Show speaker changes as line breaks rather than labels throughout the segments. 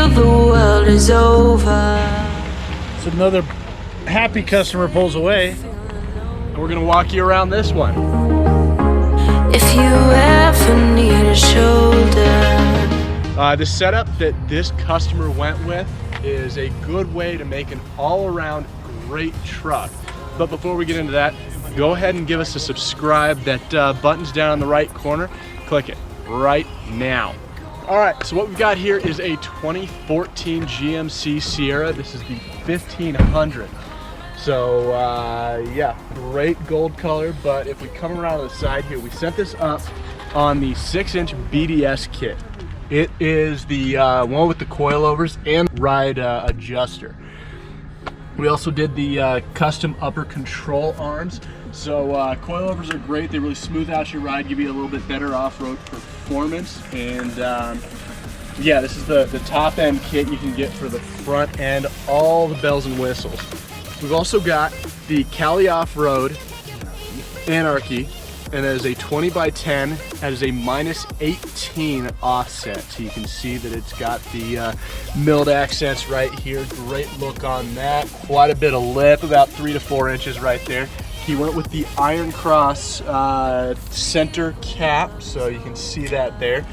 feel the world is over.
So another happy customer pulls away.
We're gonna walk you around this one.
If you ever need a shoulder.
The setup that this customer went with is a good way to make an all-around great truck. But before we get into that, go ahead and give us a subscribe. That button's down in the right corner. Click it right now. All right, so what we've got here is a 2014 GMC Sierra. This is the 1500. So yeah, great gold color. But if we come around to the side here, we set this up on the 6-inch BDS kit. It is the one with the coilovers and ride adjuster. We also did the custom upper control arms. So coilovers are great. They really smooth out your ride, give you a little bit better off-road performance. And yeah, this is the top end kit you can get for the front end, all the bells and whistles. We've also got the Cali Off-Road Anarchy, and that is a 20x10. That is a -18 offset. So you can see that it's got the milled accents right here. Great look on that. Quite a bit of lip, about 3 to 4 inches right there. He went with the Iron Cross center cap, so you can see that there.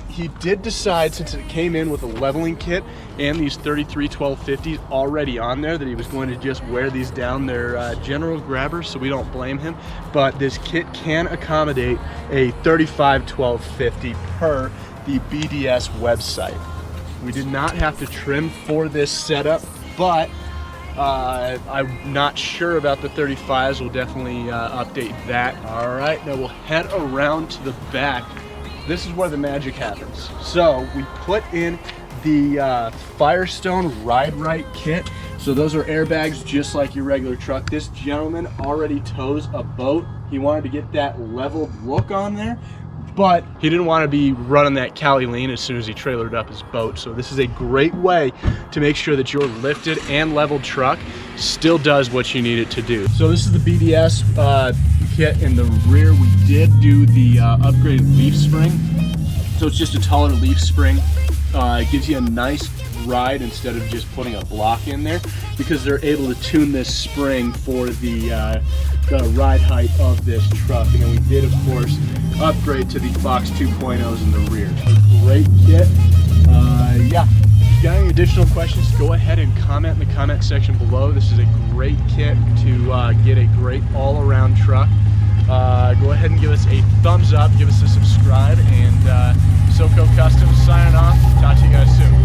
He did decide, since it came in with a leveling kit and these 33-1250s already on there, that he was going to just wear these down. They're general grabbers, so we don't blame him. But this kit can accommodate a 35-1250 per the BDS website. We did not have to trim for this setup, but I'm not sure about the 35s. We'll definitely update that. All right, now we'll head around to the back. This is where the magic happens. So we put in the Firestone Rite kit. So those are airbags just like your regular truck. This gentleman already tows a boat. He wanted to get that leveled look on there, but he didn't want to be running that Cali lean as soon as he trailered up his boat. So this is a great way to make sure that your lifted and leveled truck still does what you need it to do. So this is the BDS kit in the rear. We did do the upgraded leaf spring. So it's just a taller leaf spring. It gives you a nice ride instead of just putting a block in there, because they're able to tune this spring for the ride height of this truck. And then we did, of course, upgrade to the Fox 2.0s in the rear. A great kit. Yeah, if you got any additional questions, go ahead and comment in the comment section below. This is a great kit to get a great all-around truck. Go ahead and give us a thumbs up, give us a subscribe, and SoCo Customs signing off. Talk to you guys soon.